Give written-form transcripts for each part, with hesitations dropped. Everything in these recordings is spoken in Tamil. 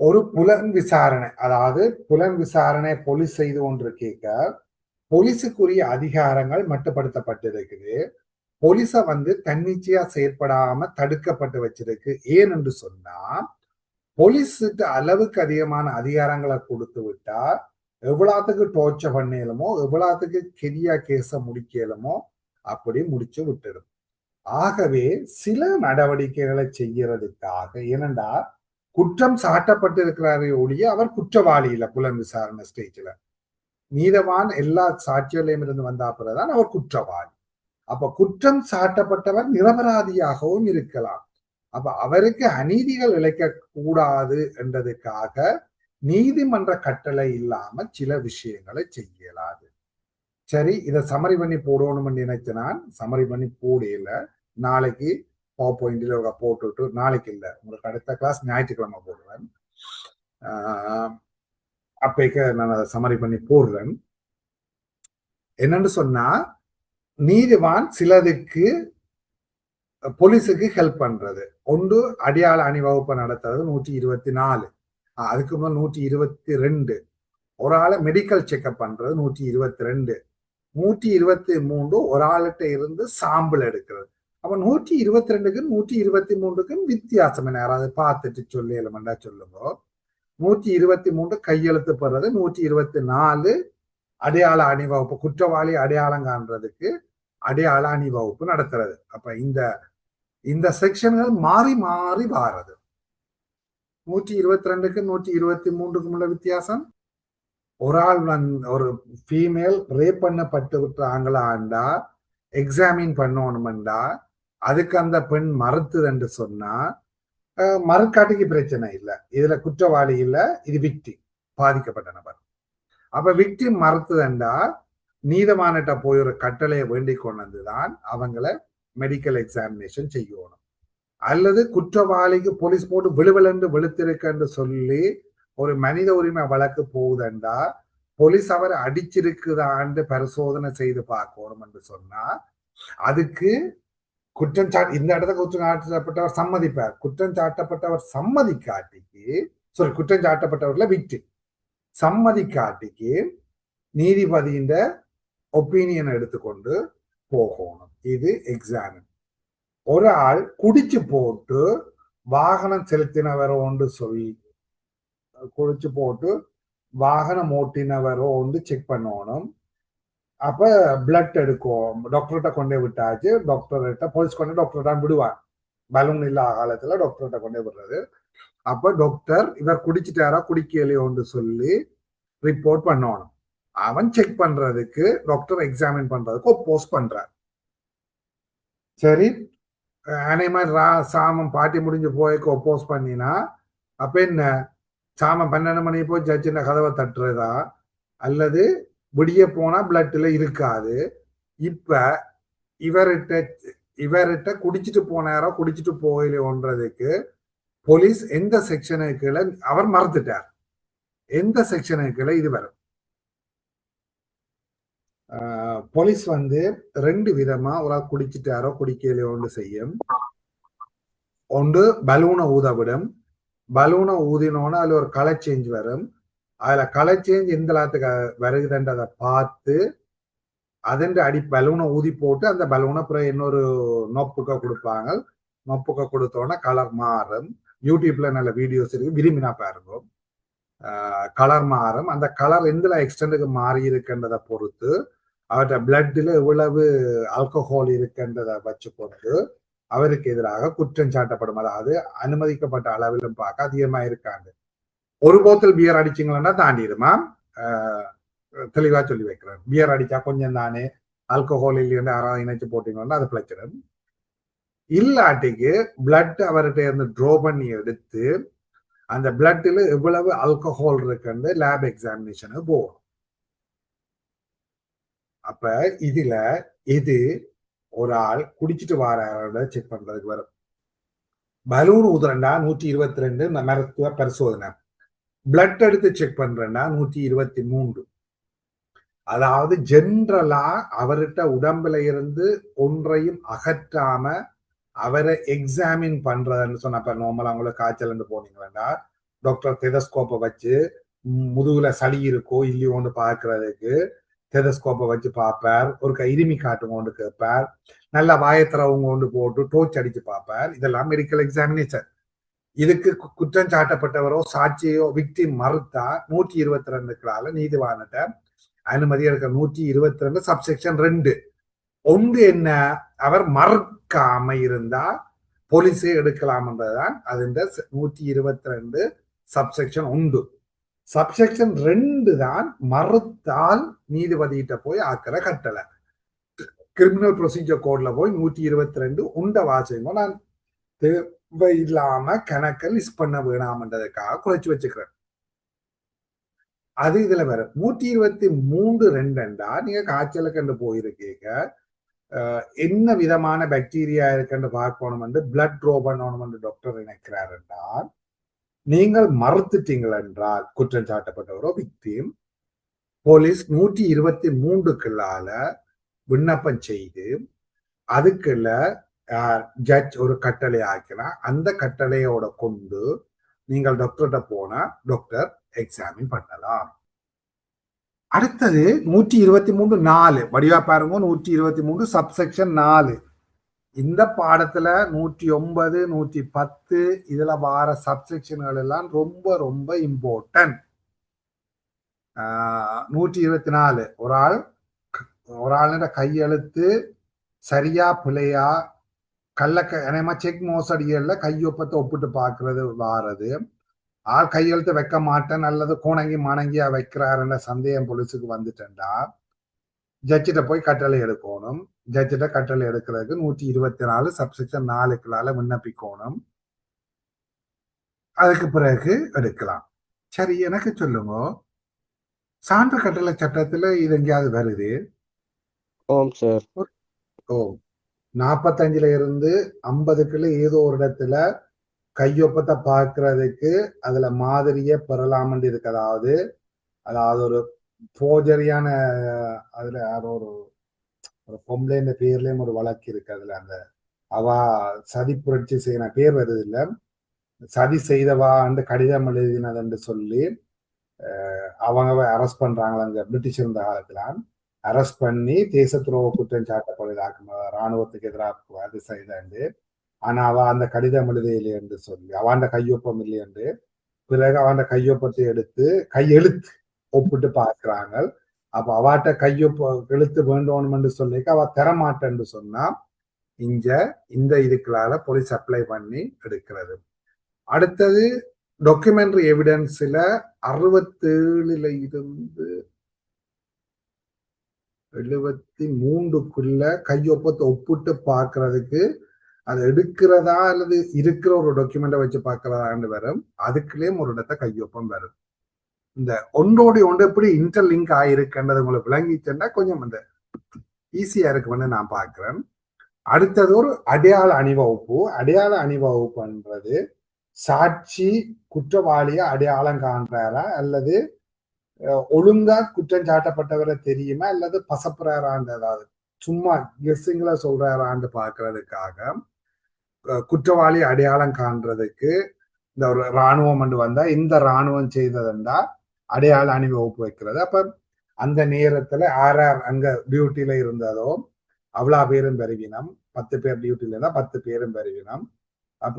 ஒரு புலன் விசாரணை, அதாவது புலன் விசாரணை போலீஸ் செய்து கொண்டிருக்க போலீஸுக்குரிய அதிகாரங்கள் மட்டுப்படுத்தப்பட்டிருக்குது. போலீஸ தன்னிச்சையா செயற்படாம தடுக்கப்பட்டு வச்சிருக்கு. ஏன் என்று சொன்னா, போலீஸுக்கு அளவுக்கு அதிகமான அதிகாரங்களை கொடுத்து விட்டா எவ்வளவுக்கு டோர்ச்சர் பண்ணலுமோ, எவ்வளவுக்கு கெரியா கேஸ முடிக்கலுமோ அப்படி முடிச்சு விட்டுடும். ஆகவே சில நடவடிக்கைகளை செய்யறதுக்காக, ஏனென்றா குற்றம் சாட்டப்பட்டிருக்கிறாரே ஒழிய அவர் குற்றவாளி இல்ல. புலன் விசாரணை ஸ்டேஜ்ல நீதவான் எல்லா சாட்சிகளையும் இருந்து வந்தா பிறகுதான் அவர் குற்றவாளி. அப்ப குற்றம் சாட்டப்பட்டவர் நிரபராதியாகவும் இருக்கலாம். அப்ப அவருக்கு அநீதிகள் இழைக்க கூடாது என்றதுக்காக நீதிமன்ற கட்டளை இல்லாம சில விஷயங்களை செய்யலாது. சரி, இதை சமரி பண்ணி போடணும்னு நினைச்சு நான் சமரி பண்ணி போடல. நாளைக்கு பவர் பாயிண்ட்ல போட்டுட்டு, நாளைக்கு இல்ல, உங்களுக்கு அடுத்த கிளாஸ் ஞாயிற்றுக்கிழமை போடுவேன். அப்பைக்கு நான் அதை சமரி பண்ணி போடுறேன். என்னன்னு சொன்னா, நீதிவான் சிலதுக்கு போலீஸுக்கு ஹெல்ப் பண்றது. ஒன்று அடையாள அணிவகுப்பு நடத்துறது 124, அதுக்கு முதல் 122, ஒரு ஆளை மெடிக்கல் செக்அப் பண்றது 122, 123 ஒரு ஆளுகிட்ட இருந்து சாம்பிள் எடுக்கிறது. அப்ப 122க்கும் 123க்கும் வித்தியாசம் என்ன? யாராவது பார்த்துட்டு சொல்லலமெண்டா சொல்லுங்க. 123 கையெழுத்து பெறது, 124 அடையாள அணிவகுப்பு, குற்றவாளி அடையாளம் காண்றதுக்கு அடையாள அணிவகுப்பு நடத்துறது. அப்ப இந்த செக்ஷன்கள் மாறி மாறி வாரது. 122க்கும் 123க்கும் உள்ள வித்தியாசம், ஒரு ஆள் ஒரு ஃபீமேல் ரேப் பண்ணப்பட்டு விட்டாங்களாண்டா எக்ஸாமின் பண்ணணும்டா, அதுக்கு அந்த பெண் மறுத்துது என்று சொன்னா மறுக்காட்டிக்கு பிரச்சனை இல்லை. இதுல குற்றவாளி இல்ல, இது விக்டிம், பாதிக்கப்பட்ட நபர். அப்ப விக்டிம் மறுத்துதண்டா நீதவான்கிட்ட போய் ஒரு கட்டளையை வேண்டிக் கொண்டுதான் அவங்கள மெடிக்கல் எக்ஸாமினேஷன் செய்யணும். அல்லது குற்றவாளிக்கு போலீஸ் போட்டு விழுவலென்று வெளுத்திருக்கன்னு சொல்லி ஒரு மனித உரிமை வழக்கு போகுதுண்டா போலீஸ் அவரை அடிச்சிருக்குதான்னு பரிசோதனை செய்து பார்க்கணும் என்று சொன்னா அதுக்கு இந்த இடத்துக்கு குற்றம் சாட்டப்பட்டவர் சம்மதிப்பார். குற்றம் சாட்டப்பட்டவர் சம்மதிக்காட்டிக்கு, குற்றம் சாட்டப்பட்டவர்ல விக்டிம் சம்மதிக்காட்டிக்கு நீதிபதியின் ஒப்பீனியன் எடுத்துக்கொண்டு போகணும். இது எக்ஸாமின். ஒரு ஆள் குடிச்சு போட்டு வாகனம் செலுத்தினவரோ ஒன்று சொல்லி குடிச்சு போட்டு வாகனம் ஓட்டினவரோ ஒன்று செக் பண்ணணும். அப்ப பிளட் எடுக்கும், டாக்டர்கிட்ட கொண்டே விட்டாச்சு. டாக்டர்கிட்ட போலீஸ் கொண்டு டாக்டர்கிட்ட விடுவான். பலூன் இல்லாத காலத்துல டாக்டர்கிட்ட கொண்டே விடுறது. அப்ப டாக்டர் இவர் குடிச்சிட்டாரா குடிக்கலையோன்னு சொல்லி ரிப்போர்ட் பண்ணணும். அவன் செக் பண்றதுக்கு டாக்டர் எக்ஸாமின் பண்றதுக்கு ஒப்போஸ் பண்றார். சரி, அதே மாதிரி சாமம் பாட்டி முடிஞ்சு போய்க்கு ஒப்போஸ் பண்ணினா அப்ப என்ன, சாமம் 12 மணி போய் ஜட்ஜின கதவை தட்டுறதா, அல்லது விடிய போனா பிளட்ல இருக்காது. இப்ப இவர்கிட்ட குடிச்சிட்டு போனாரோ குடிச்சிட்டு போகலையோன்றதுக்கு போலீஸ் எந்த செக்ஷனுக்குள்ள அவர் மறந்துட்டார், எந்த செக்ஷனுக்குள்ள இது வரும். போலீஸ் 2 விதமா ஒரு ஆள் குடிச்சிட்டாரோ குடிக்கலையோன்னு செய்யும். ஒன்று பலூனை ஊதவிடும். பலூனை ஊதினோன்னு அதுல ஒரு கலர் சேஞ்ச் வரும். அதுல கலர் சேஞ்ச் எந்த லாத்துக்கு வருகுதுன்றதை பார்த்து அதன் பலூனை ஊதி போட்டு அந்த பலூனை அப்புறம் இன்னொரு நொப்புக்க கொடுப்பாங்க. நொப்புக்க கொடுத்தோன்னா கலர் மாறும். யூடியூப்ல நல்ல வீடியோஸ் இருக்கு, விரும்பினா பாருங்க. கலர் மாறும். அந்த கலர் எந்த எக்ஸ்டெண்டுக்கு மாறி இருக்குன்றதை பொறுத்து அவர்கிட்ட பிளட்ல எவ்வளவு ஆல்கஹால் இருக்குன்றதை வச்சு பொறுத்து அவருக்கு எதிராக குற்றம் சாட்டப்படும். அதாவது அனுமதிக்கப்பட்ட அளவிலும் பார்க்க அதிகமா இருக்காங்க. ஒரு போத்தல் பியர் அடிச்சிங்களா தாண்டிடுமா, தெளிவா சொல்லி வைக்கிறேன். பியர் அடிச்சா கொஞ்சம் தானே, ஆல்கஹால் இல்லைன்னு யாராவது இணைச்சு போட்டீங்கன்னா அது பிரச்சனை. இல்லாட்டிக்கு பிளட் அவர்கிட்ட இருந்து ட்ரோ பண்ணி எடுத்து அந்த பிளட்ல எவ்வளவு ஆல்கஹால் இருக்குன்னு லேப் எக்ஸாமினேஷனுக்கு போகும். அப்ப இதுல இது ஒரு ஆள் குடிச்சிட்டு வார செக் பண்றதுக்கு வரும். பலூன் ஊதுறண்டா 122 மருத்துவ பரிசோதனை. பிளட் எடுத்து செக் பண்றேன்னா 123. அதாவது ஜென்ரலா அவர்கிட்ட உடம்புல இருந்து ஒன்றையும் அகற்றாம அவரை எக்ஸாமின் பண்றதுன்னு சொன்னப்ப நார்மலா அவங்களுக்கு காய்ச்சல் போனீங்களா டாக்டர் டெதஸ்கோப்பை வச்சு முதுகுல சளி இருக்கோ இல்லையோன்னு பார்க்கறதுக்கு டெதஸ்கோப்பை வச்சு பார்ப்பார். ஒரு இருமி காட்டுங்கொண்டு கேட்பார். நல்லா வாயத்திரவங்க கொண்டு போட்டு டோர்ச் அடிச்சு பார்ப்பார். இதெல்லாம் மெடிக்கல் எக்ஸாமினேஷன். இதுக்கு குற்றம் சாட்டப்பட்டவரோ சாட்சியோ விக்டிம் மறுத்தா 122 நீதிவானிட்ட அனுமதி எடுக்க. 122 சப்செக்ஷன் 2 ஒன்று என்ன, அவர் மறுக்காம இருந்தா போலீஸே எடுக்கலாம்ன்றதுதான் அது. இந்த 122 சப்செக்ஷன் 1. சப்செக்ஷன் 2 தான் மறுத்தால் நீதிபதியிட்ட போய் ஆக்கிற கட்டளை. கிரிமினல் ப்ரொசீஜர் கோட்ல போய் 122 உண்ட வாசிங்க. நான் தேவை இல்லாம கணக்கை லிஸ்ட் பண்ண வேணாம்ன்றதுக்காக குறைச்சு வச்சுக்கிறேன். அது இதுல வேற 123(2) நீங்க காய்ச்சல கண்டு போயிருக்கீங்க, என்ன விதமான பாக்டீரியா இருக்குன்னு பார்க்கணும் என்று பிளட் ட்ரோ பண்ணணும் என்று டாக்டர் நினைக்கிறார் என்றால், நீங்கள் மறுத்துட்டீங்கள் என்றால் குற்றம் சாட்டப்பட்டவரோ விக்டிம், போலீஸ் 123க்குள்ளால விண்ணப்பம் செய்து அதுக்குள்ள ஜட்ஜ் ஒரு கட்டளை ஆக்கினா அந்த கட்டளையோட கொண்டு நீங்கள் டாக்டர்கிட்ட போனா டாக்டர் எக்ஸாமின் பண்ணலாம். அடுத்தது 123(4) வடிவா பாருங்க. 123 சப்செக்ஷன் 4. இந்த பாடத்துல 109, 110 இதுல வார சப்செக்ஷன்கள் எல்லாம் ரொம்ப ரொம்ப இம்பார்ட்டன்ட். 124 ஒரு ஆளுட கையெழுத்து சரியா பிழையா, கள்ள செக் மோசடிகள்ல கையொப்பத்தை ஒப்பிட்டு பார்க்கறது வாரது. ஆள் கையெழுத்து வைக்க மாட்டேன் அல்லது கோணங்கி மணங்கியா வைக்கிறாருன்ற சந்தேகம் போலீஸுக்கு வந்துட்டா ஜட்ஜிட்ட போய் கட்டளை எடுக்கணும். ஜட்ஜிட்ட கட்டளை எடுக்கிறதுக்கு 124 சப்செக்ஷன் 4க்குள்ளால விண்ணப்பிக்கணும். அதுக்கு பிறகு எடுக்கலாம். சரி, எனக்கு சொல்லுங்க, சான்று கட்டளை சட்டத்துல இது எங்கேயாவது வருது? ஓம் சார். ஓ, 45ல இருந்து 50க்குள்ள ஏதோ ஒரு இடத்துல கையொப்பத்தை பார்க்கறதுக்கு அதுல மாதிரியே பெறலாம்னு இருக்கு. அதாவது ஒரு போஜரியான அதுல யாரோ ஒரு பொம்பளைன்ற பேர்லயும் ஒரு வழக்கு இருக்கு. அதுல அந்த அவ சதி புரட்சி செய்யற பேர் வருது இல்ல, சதி செய்தவா அந்த கடிதம் எழுதினதுன்னு சொல்லி அவங்க அரெஸ்ட் பண்றாங்களா அங்க பிரிட்டிஷ் இருந்த காலத்துல. அரெஸ்ட் பண்ணி தேச துரோக குற்றம் சாட்டப்படுவதாக்கும், இராணுவத்துக்கு எதிராக அது செய்தாண்டு. ஆனா அவ அந்த கடிதம் எழுதையிலே என்று சொல்லி அவன் கையொப்பம் இல்லை என்று பிறகு அவன் கையொப்பத்தை எடுத்து கையெழுத்து ஒப்பிட்டு பார்க்கிறாங்க. அப்ப அவாட்ட எழுத்து வேண்டணும் என்று சொல்லி அவ தரமாட்டேன்னு சொன்னா இந்த இதுக்குள்ளால போலீஸ் அப்ளை பண்ணி எடுக்கிறது. அடுத்தது டாக்குமெண்ட்ரி எவிடன்ஸ்ல 67ல இருந்து 73க்குள்ள கையொப்பத்தை ஒப்பிட்டு பார்க்கறதுக்கு அது எடுக்கிறதா அல்லது இருக்கிற ஒரு டாக்குமெண்ட்டை வச்சு பார்க்கறதான்னு வரும். அதுக்குள்ளேயும் ஒரு இடத்த கையொப்பம் வரும். இந்த ஒன்றோடு ஒன்று எப்படி இன்டர்லிங்க் ஆயிருக்குன்றது உங்களுக்கு விளங்கிச்சுன்னா கொஞ்சம் இந்த ஈஸியா இருக்குன்னு நான் பார்க்கிறேன். அடுத்தது ஒரு அடையாள அணிவகுப்பு. அடையாள அணிவகுப்புன்றது சாட்சி குற்றவாளியா அடையாளம் காண்றாரா அல்லது ஒழுங்கா குற்றம் சாட்டப்பட்டவரை தெரியுமா அல்லது பசப்புறாரான்னு, அதாவது சும்மா கெஸ்ஸிங்ல சொல்றாரான்னு பார்க்கறதுக்காக குற்றவாளி அடையாளம் காண்றதுக்கு இந்த ஒரு இராணுவம் என்று வந்தா இந்த இராணுவம் செய்ததுண்டா அடையாள அணிவகுப்பு வைக்கிறது. அப்ப அந்த நேரத்துல யார் அங்க டியூட்டியில இருந்ததோ அவ்வளோ பேரும் பெருவினம். 10 பேர் டியூட்டியில இருந்தா 10 பேரும் பெருவினம். அப்ப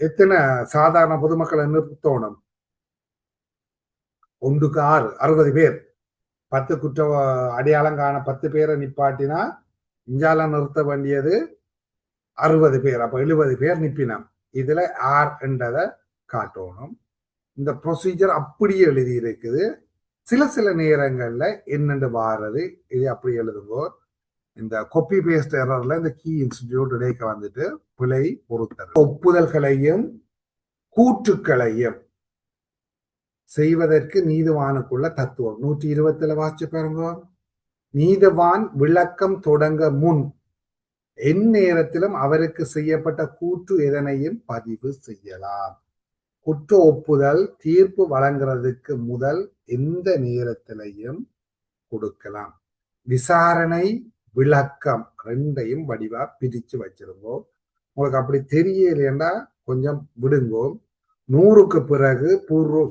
எத்தனை சாதாரண பொதுமக்களை நிறுத்தணும்? 1க்கு 6, 60 பேர். 10 குற்ற அடையாளம் காண 10 பேரை நிப்பாட்டினா இஞ்சால நிறுத்த வேண்டியது 60 பேர். அப்ப 70 பேர் நிப்பினம். இதுல ஆர் என்றதை காட்டணும். இந்த ப்ரொசீஜர் அப்படியே எழுதி இருக்குது. சில நேரங்கள்ல என்னென்று வாரது இது அப்படி எழுதுங்கோ. இந்த காப்பி பேஸ்ட் எரர்ல இந்த கீ இன்ஸ்டிடியூட் இடைக்க வந்துட்டு பிழை பொறுத்தது. ஒப்புதல்களையும் கூற்றுக்களையும் செய்வதற்கு நீதிவானுக்குள்ள தத்துவம் 120ல வாசிச்சு பாருங்க. நீதிவான் விளக்கம் தொடங்க முன் எந்நேரத்திலும் அவருக்கு செய்யப்பட்ட கூற்று எதனையும் பதிவு செய்யலாம். குற்ற ஒப்புதல் தீர்ப்பு வழங்குறதுக்கு முதல் எந்த நேரத்திலையும் கொடுக்கலாம். விசாரணை விளக்கம் 2யும் வடிவா பிரிச்சு வச்சிருங்கோ. உங்களுக்கு அப்படி தெரியலைன்னா கொஞ்சம் விடுங்கோ. 100க்கு பிறகு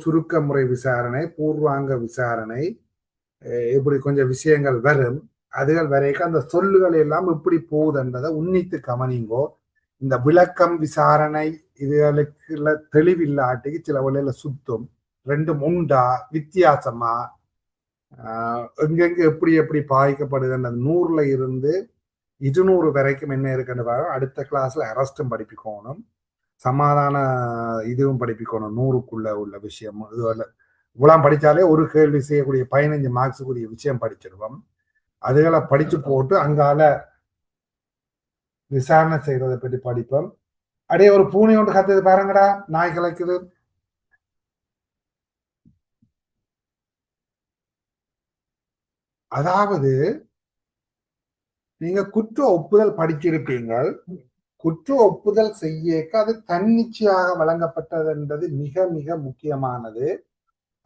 சுருக்க முறை விசாரணை, பூர்வாங்க விசாரணை, இப்படி கொஞ்சம் விஷயங்கள் வரும். அதுகள் வரைக்கும் அந்த சொல்லுகள் எல்லாம் எப்படி போகுதுன்றதை உன்னித்து கவனிங்கோ. இந்த விளக்கம் விசாரணை இதுகளுக்குள்ள தெளிவில்லாட்டிக்கு சில வழியில சுத்தும். ரெண்டும் உண்டா வித்தியாசமா எங்கெங்க எப்படி எப்படி பாதிக்கப்படுதுன்றது 100ல இருந்து 200 வரைக்கும் என்ன இருக்குன்னு பாருங்க. அடுத்த கிளாஸ்ல அரெஸ்டும் படிப்பிக்கணும், சமாதான இதுவும் படிப்பிக்கணும். 100க்குள்ள உள்ள விஷயம் இவ்வளவு படிச்சாலே ஒரு கேள்வி செய்யக்கூடிய 15 மார்க்ஸுக்குரிய விஷயம் படிச்சிருவோம். அதுகளை படிச்சு போட்டு அங்கால விசாரணை செய்யறதை பற்றி படிப்போம். அப்படியே ஒரு பூனை ஒன்று கத்துது பாருங்கடா, நாய் கலைக்குது. அதாவது நீங்க குற்ற ஒப்புதல் படிச்சிருப்பீங்க. குற்ற ஒப்புதல் செய்ய அது தன்னிச்சையாக வழங்கப்பட்டது என்பது மிக மிக முக்கியமானது.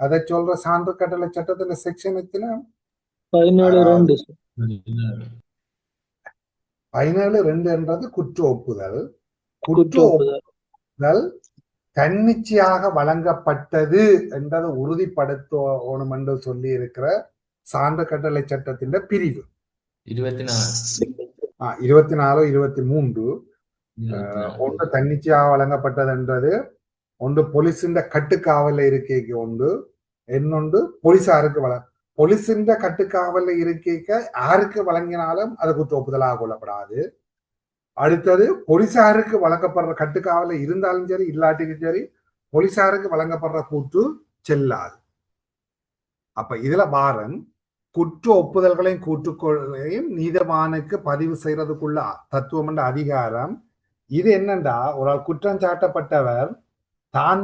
அதை சொல்ற சான்று கட்டளை சட்டத்துல செக்ஷன் எத்தனை? 17(2) என்றது குற்ற ஒப்புதல். குற்ற ஒப்புதல் தன்னிச்சையாக வழங்கப்பட்டது என்றதை உறுதிப்படுத்தணும் என்று சொல்லி இருக்கிற சான்று கட்டளை சட்டத்தின் பிரிவு 24 23. ஒன்று தன்னிச்சையாக வழங்கப்பட்டது என்றது ஒன்று போலீஸின் கட்டுக்காவல இருக்கைக்கு ஒன்று, இன்னொன்று போலீஸாருக்கு போலீஸின் கட்டுக்காவல இருக்கைக்க யாருக்கு வழங்கினாலும் அது குற்ற ஒப்புதலாக கொள்ளப்படாது. அடுத்தது போலீசாருக்கு வழங்கப்படுற கட்டுக்காவல இருந்தாலும் சரி இல்லாட்டிக்கும் சரி போலீசாருக்கு வழங்கப்படுற கூற்று செல்லாது. அப்ப இதுல பாரன் குற்ற ஒப்புதல்களையும் கூற்றுக்கொள்ளையும் நீதவானுக்கு பதிவு செய்யறதுக்குள்ள தத்துவம் என்ற அதிகாரம். இது என்னண்டா, ஒரு குற்றம் சாட்டப்பட்டவர்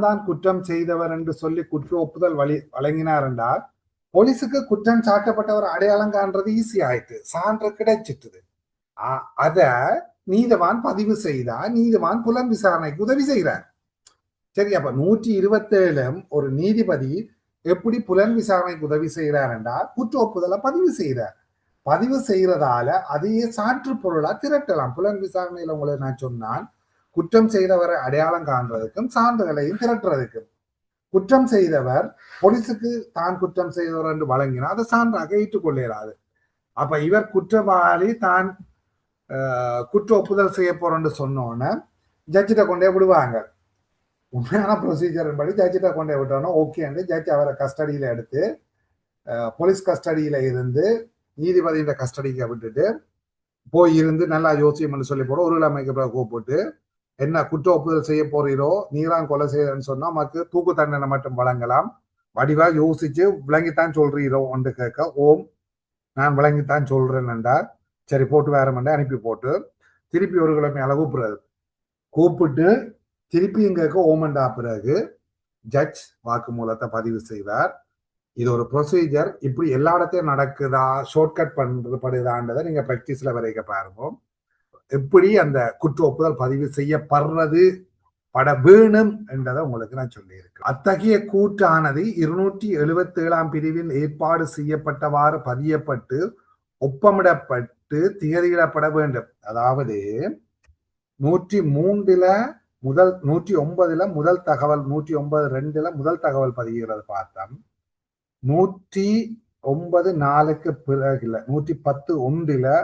தான் குற்றம் செய்தவர் என்று சொல்லி குற்ற ஒப்புதல் வழங்கினார் என்றால் போலீஸுக்கு குற்றம் சாட்டப்பட்டவர் அடையாளம் காண்றது ஈஸி ஆயிட்டு, சான்று கிடைச்சிட்டுது. அத நீதவான் பதிவு செய்தா நீதவான் புலன் விசாரணைக்கு உதவி செய்கிறார். சரி, அப்ப 127 ஒரு நீதிபதி எப்படி புலன் விசாரணைக்கு உதவி செய்கிறார் என்றால் குற்ற ஒப்புதலை பதிவு செய்கிறார். பதிவு செய்யறதால அதையே சான்று பொருளா திரட்டலாம். புலன் விசாரணையில உங்களை நான் சொன்னான், குற்றம் செய்தவரை அடையாளம் காண்றதுக்கும் சான்றுகளையும் திரட்டுறதுக்கும். குற்றம் செய்தவர் போலீஸுக்கு தான் குற்றம் செய்தவர் என்று வழங்கினா அதை சான்றாக ஏற்றுக்கொள்ளாது. அப்ப இவர் குற்றவாளி தான் குற்ற ஒப்புதல் செய்ய போறோம்னு சொன்னோன்னு ஜட்ஜிட்ட கொண்டே விடுவாங்க. உண்மையான ப்ரொசீஜர் படி ஜட்ஜிட்ட கொண்டே விட்டோன்னா ஓகே, ஜட்ஜ் அவரை கஸ்டடியில எடுத்து போலீஸ் கஸ்டடியில இருந்து நீதிபதியின் கஸ்டடிக்கு விட்டுட்டு போய் இருந்து நல்லா யோசியம் சொல்லி போட ஒரு அமைக்க கூப்பிட்டு என்ன குற்ற ஒப்புதல் செய்ய போறீரோ, நீதான் கொலை செய்யறன்னு சொன்னா நமக்கு தூக்கு தண்டனை மட்டும் வழங்கலாம், வடிவா யோசிச்சு விளங்கித்தான் சொல்றீரோ ஒன்று கேட்க, ஓம் நான் விளங்கித்தான் சொல்றேன் என்றார். சரி போட்டு வேறமெண்டா அனுப்பி போட்டு திருப்பி ஒரு கிழமை அளவு கூப்பிட்டு திருப்பியும் கேட்க ஓமண்டா பிறகு ஜட்ஜ் வாக்குமூலத்தை பதிவு செய்வார். இது ஒரு ப்ரொசீஜர். இப்படி எல்லா இடத்தையும் நடக்குதா, ஷார்ட்கட் படுதான்றதை நீங்க பிராக்டிஸ்ல வரைக்க பாருங்க. எப்படி அந்த குற்ற ஒப்புதல் பதிவு செய்யப்படுறது பட வேணும் என்றதை உங்களுக்கு நான் சொல்லியிருக்கேன். அத்தகைய கூற்றானது 277 பிரிவில் ஏற்பாடு செய்யப்பட்டவாறு பதியப்பட்டு ஒப்பமிடப்பட்டு திகதியிடப்பட வேண்டும். அதாவது 103 முதல் 109 முதல் தகவல், 109(2) முதல் தகவல் பதிகிறது பார்த்தோம். 109(4) பிறகு இல்ல 110(1)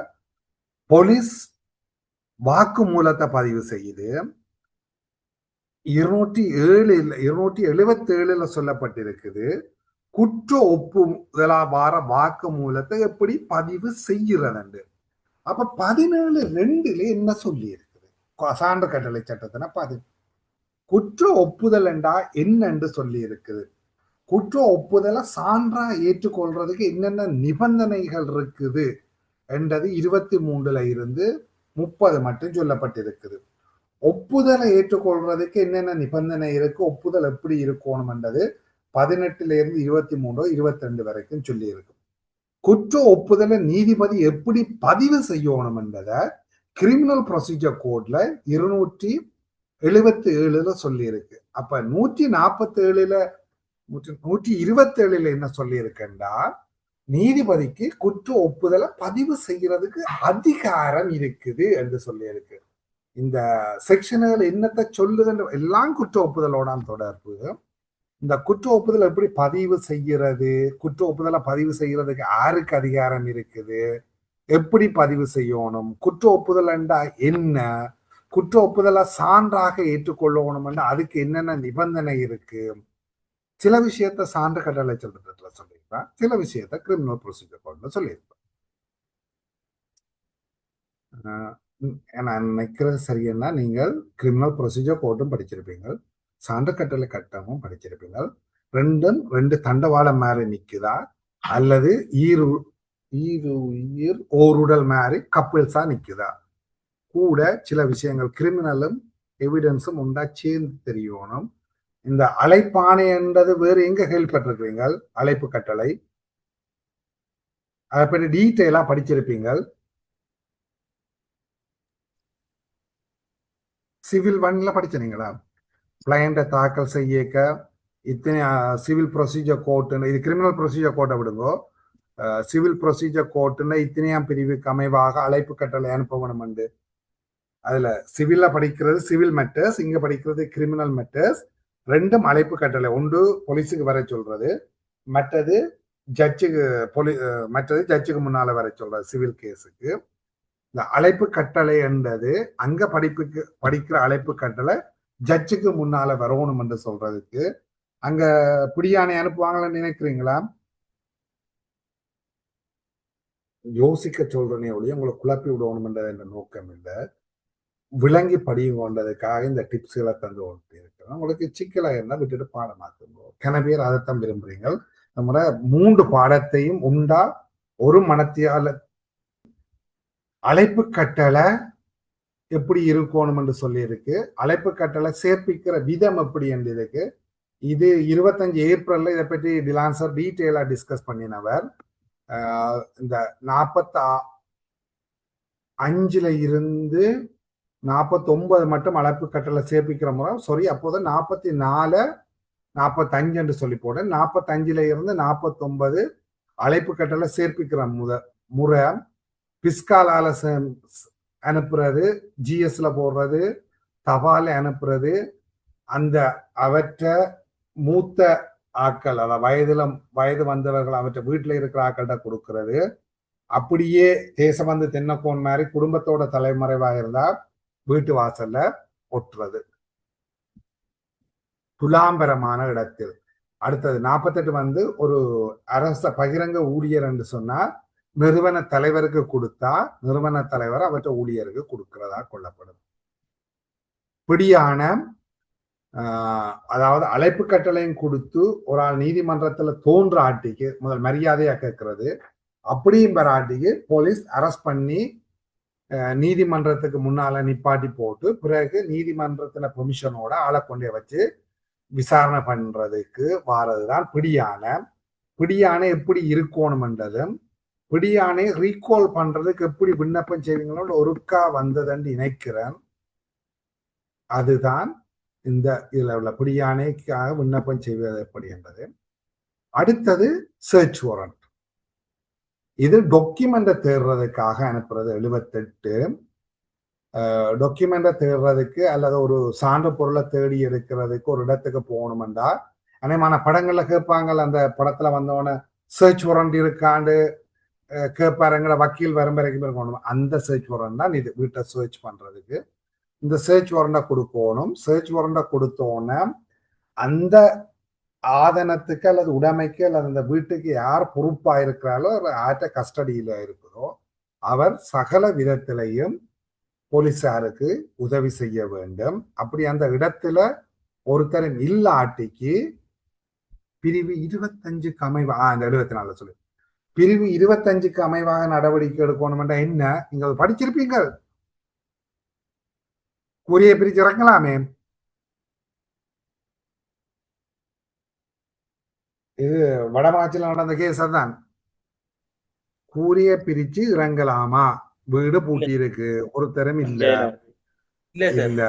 போலீஸ் வாக்குமூலத்தை பதிவு செய்யுது. 277 சொல்லப்பட்டிருக்குது குற்ற ஒப்புதலாவார வாக்குமூலத்தை எப்படி பதிவு செய்கிறது. அப்ப 17(2) என்ன சொல்லி இருக்குது சான்று கட்டளை சட்டத்தின குற்ற ஒப்புதல் என்றா என்னென்று சொல்லி இருக்குது. குற்ற ஒப்புதலை சான்றா ஏற்றுக்கொள்றதுக்கு என்னென்ன நிபந்தனைகள் இருக்குது என்றது 23 இருந்து 30 மட்டும் சொல்லப்பட்டிருக்குது. ஒப்புதலை ஏற்றுக்கொள்றதுக்கு என்னென்ன நிபந்தனை இருக்கு, ஒப்புதல் எப்படி இருக்கணும் என்றது 18 இருந்து 23 22 வரைக்கும் சொல்லி இருக்கு. குற்ற ஒப்புதலை நீதிபதி எப்படி பதிவு செய்யணும் என்பதை கிரிமினல் ப்ரொசீஜர் கோட்ல 277 சொல்லி இருக்கு. அப்ப 147 127 என்ன சொல்லி இருக்குன்னா, நீதிபதிக்கு குற்ற ஒப்புதலை பதிவு செய்யறதுக்கு அதிகாரம் இருக்குது என்று சொல்லி இருக்கு. இந்த செக்ஷன்கள் என்னத்தை சொல்லுதுன்ற எல்லாம் குற்ற ஒப்புதலோட தொடர்பு. இந்த குற்ற ஒப்புதல் எப்படி பதிவு செய்கிறது, குற்ற ஒப்புதலை பதிவு செய்யறதுக்கு யாருக்கு அதிகாரம் இருக்குது, எப்படி பதிவு செய்யணும், குற்ற ஒப்புதல் என்றா என்ன, குற்ற ஒப்புதலை சான்றாக ஏற்றுக்கொள்ளணும், அதுக்கு என்னென்ன நிபந்தனை இருக்கு. சில விஷயத்த சான்று கட்டளை சட்டத்துல சொல்லியிருப்பேன், சில விஷயத்த கிரிமினல் ப்ரொசீஜர் கோட்ல சொல்லியிருப்பேன். நான் நினைக்கிறது சரியன்னா நீங்கள் கிரிமினல் ப்ரொசீஜர் கோர்ட்டும் படிச்சிருப்பீங்க, சான்று கட்டளை கட்டமும் படிச்சிருப்பீங்க. ரெண்டும் ரெண்டு தண்டவாளம் மாதிரி நிக்குதா அல்லது ஈருயிர் ஓருடல் மாதிரி கப்பிள்ஸா நிக்குதா, கூட சில விஷயங்கள் கிரிமினலும் எவிடன்ஸும் உண்டா சேர்ந்து தெரியணும். இந்த அழைப்பாணை என்றது வேறு எங்க கேள்விப்பட்டிருக்கிறீங்க, அழைப்பு கட்டளை அதை பற்றி டீட்டெயிலா படிச்சிருப்பீங்க. சிவில் 1ல படிச்சீங்களா, கிளையண்ட்டை தாக்கல் செய்யக்க இத்தனை சிவில் ப்ரொசீஜர் கோர்ட்டுன்னு, இது கிரிமினல் ப்ரொசீஜர் கோர்ட்டை விடுங்கோ, சிவில் ப்ரொசீஜர் கோர்ட்டுன்னு இத்தனையாம் பிரிவுக்கு அமைவாக அழைப்பு கட்டளை அனுப்பணும் உண்டு. அதுல சிவில்ல படிக்கிறது சிவில் மேட்டர்ஸ், இங்க படிக்கிறது கிரிமினல் மேட்டர்ஸ். ரெண்டும் அழைப்பு கட்டளை, ஒன்று போலீஸுக்கு வர சொல்றது, மற்றது ஜட்ஜுக்கு முன்னால வர சொல்றது சிவில் கேஸுக்கு. இந்த அழைப்பு கட்டளை என்றது அங்க படிக்கிற அழைப்பு கட்டளை ஜட்ஜுக்கு முன்னால வரணும் என்று சொல்றதுக்கு. அங்க பிடியானை அனுப்புவாங்கன்னு நினைக்கிறீங்களா? யோசிக்க சொல்றனே ஒழிய உங்களை குழப்பி விடணும் என்ற நோக்கம் இல்லை, விளங்கி படியும் கொண்டதுக்காக இந்த டிப்ஸ்களை தந்து கொண்டு இருக்கிறோம். உங்களுக்கு சிக்கலா இருந்தா விட்டுட்டு பாடமாக்குங்க. கன பேர் அதைத்தான் விரும்புறீங்க. நம்ம 3 பாடத்தையும் உண்டா ஒரு மனத்தியால அழைப்பு கட்டளை எப்படி இருக்கணும் என்று சொல்லி இருக்கு, அழைப்பு கட்டளை சேர்ப்பிக்கிற விதம் எப்படி என்று இருக்கு. இது 25 ஏப்ரல்ல இதை பற்றி டிலான்சர் டீட்டெயிலா டிஸ்கஸ் பண்ணினவர். இந்த 45ல இருந்து 49 மட்டும் அழைப்பு கட்டளை சேர்ப்பிக்கிற முறை, சாரி அப்போது 44 45 என்று சொல்லி போட்டேன். 45ல இருந்து 49 அழைப்பு கட்டளை சேர்ப்பிக்கிற முறை பிஸ்காலால அனுப்புறது, ஜிஎஸ்ல போடுறது, தபால அனுப்புறது, அந்த அவற்றை மூத்த ஆட்கள், அதாவது வயது வந்தவர்கள் அவற்றை வீட்டுல இருக்கிற ஆட்கள்கிட்ட கொடுக்கறது, அப்படியே தேசபந்து தென்னக்கோன் மாதிரி குடும்பத்தோட தலைமறைவா இருந்தா வீட்டு வாசல்ல ஒட்டுறது துலாம்பரமான இடத்தில். அடுத்தது 48 ஒரு அரச பகிரங்க ஊழியர் என்று சொன்னா நிறுவன தலைவருக்கு கொடுத்தா நிறுவன தலைவர் அவற்றை ஊழியருக்கு கொடுக்கிறதா கொள்ளப்படும். பிடியான அதாவது அழைப்பு கட்டளையும் கொடுத்து ஒரு ஆள் நீதிமன்றத்துல தோன்ற ஆட்டிக்கு முதல் மரியாதையா கேட்கறது, அப்படியும் பெற ஆட்டிக்கு போலீஸ் அரெஸ்ட் பண்ணி நீதிமன்றத்துக்கு முன்னால நிப்பாட்டி போட்டு பிறகு நீதிமன்றத்துல பெர்மிஷனோட ஆளை கொண்டே வச்சு விசாரணை பண்றதுக்கு வாரதுதான் பிடியானை. பிடியானை எப்படி இருக்கணும்ன்றதும் பிடியானை ரீகால் பண்றதுக்கு எப்படி விண்ணப்பம் செய்வீங்களோ ஒருக்கா வந்ததுன்னு நினைக்கிறேன். அதுதான் இந்த இதுல உள்ள பிடியானைக்காக விண்ணப்பம் செய்வது எப்படி என்பது. அடுத்தது சர்ச் வாரண்ட். இது டாக்குமெண்ட்டை தேடுறதுக்காக அனுப்புறது 78. டாக்குமெண்ட்டை தேடுறதுக்கு அல்லது ஒரு சான்று பொருளை தேடி எடுக்கிறதுக்கு ஒரு இடத்துக்கு போகணுமெண்டா அநேகமான படங்கள்ல கேட்பாங்க, அந்த படத்துல வந்தவன சர்ச் வாரண்ட் இருக்காண்டு கேட்பாருங்கிற வக்கீல் வரும் வரைக்கும் இருக்கணும். அந்த சர்ச் வாரண்ட் தான் இது, வீட்டை சர்ச் பண்றதுக்கு இந்த சர்ச் வாரண்டை கொடுக்கணும். சர்ச் வாரண்டை கொடுத்தோன்னே அந்த ஆதனத்துக்கு அல்லது உடைமைக்கு அல்லது அந்த வீட்டுக்கு யார் பொறுப்பா இருக்கிறாரோ யார்கிட்ட கஸ்டடியில இருக்குதோ அவர் சகல விதத்திலையும் போலீசாருக்கு உதவி செய்ய வேண்டும். அப்படி அந்த இடத்துல ஒருத்தரின் இல்லாட்டிக்கு பிரிவு 25க்கு அமைவாக, இந்த 74 சொல்லு, பிரிவு 25க்கு அமைவாக நடவடிக்கை எடுக்கணும். என்ன நீங்க படிச்சிருப்பீங்க, கூறிய பிரிச்சு இறங்கலாமே. இது வடமாச்சில நடந்த கேஸ் தான். கூறிய பிரிச்சு இறங்கலாமா, வீடு பூட்டி இருக்கு, ஒருத்தரும் இல்ல இல்ல.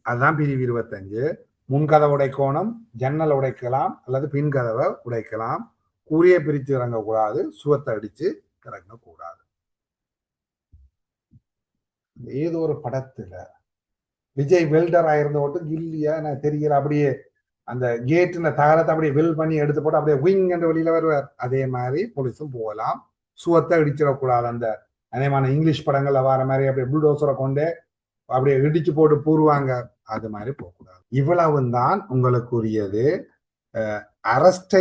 அதுதான் பிரிவு 25. முன்கதவை உடைக்கணும், ஜன்னல் உடைக்கலாம் அல்லது பின் கதவை உடைக்கலாம். கூறிய பிரித்து இறங்கக்கூடாது, சுவத்தை அடிச்சு இறங்கக்கூடாது. ஏதோ ஒரு படத்துல விஜய் வெல்டர் ஆயிருந்த போட்டு கில்லியா எனக்கு தெரியல, அப்படியே அந்த கேட்டுல தகரத்தை அப்படியே வெல் பண்ணி எடுத்து போட்டு அப்படியே விங் என்ற வெளியில வருவார். அதே மாதிரி போலீஸும் போகலாம். சுவத்தை இடிச்சிடக்கூடாது. அந்த அநேகமான இங்கிலீஷ் படங்கள்ல வர மாதிரி அப்படியே புல்டோசரை கொண்டு அப்படியே இடிச்சு போட்டு பூருவாங்க. அது மாதிரி போகக்கூடாது. இவ்வளவும் தான் உங்களுக்குரியது. அரெஸ்ட்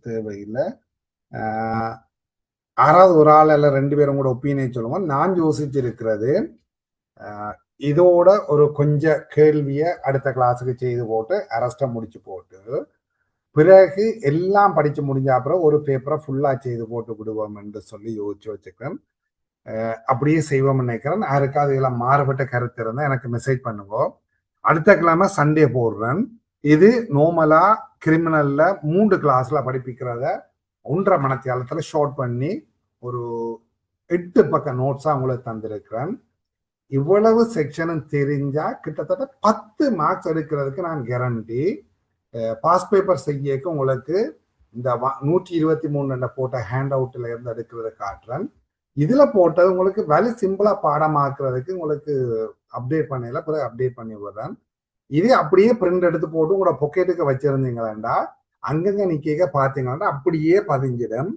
தேவையில்லை. யாராவது ஒரு ஆள் அல்ல 2 பேரும் கூட ஒப்பீனியன் சொல்லுவோம். நான் யோசிச்சிருக்கிறது, இதோட ஒரு கொஞ்ச கேள்வியை அடுத்த கிளாஸுக்கு செய்து போட்டு அரெஸ்டை முடிச்சு போட்டு பிறகு எல்லாம் படிச்சு முடிஞ்ச அப்புறம் ஒரு பேப்பரை ஃபுல்லா செய்து போட்டு விடுவோம் என்று சொல்லி யோசிச்சு வச்சுக்கிறேன். அப்படியே செய்வோம்னு நினைக்கிறேன். யாருக்காவது இதெல்லாம் மாறுபட்ட கருத்து இருந்தால் எனக்கு மெசேஜ் பண்ணுங்க. அடுத்த கிழமை சண்டே போடுறேன். இது நார்மலா கிரிமினல்ல 3 கிளாஸ்ல படிப்பிக்கிறத 1.5 மணித்தியாலத்துல ஷார்ட் பண்ணி ஒரு 8 பக்க நோட்ஸா உங்களுக்கு தந்திருக்கிறேன். இவ்வளவு செக்ஷனும் தெரிஞ்சா கிட்டத்தட்ட 10 மார்க்ஸ் எடுக்கிறதுக்கு நான் கேரண்டி. பாஸ் பேப்பர் செய்யக்கு உங்களுக்கு இந்த 123 போட்ட ஹேண்ட் அவுட்ல இருந்து எடுக்கிறத காட்டுறேன். இதுல போட்டது உங்களுக்கு வேலை சிம்பிளா பாடமாக்குறதுக்கு உங்களுக்கு அப்டேட் பண்ணல, பிறகு அப்டேட் பண்ணி விடுறேன். இது அப்படியே பிரிண்ட் எடுத்து போட்டு உங்களோட பொக்கெட்டுக்கு வச்சிருந்தீங்களா, அங்கங்க நிக்க பாத்தீங்கன்னா அப்படியே பதிஞ்சிடும்.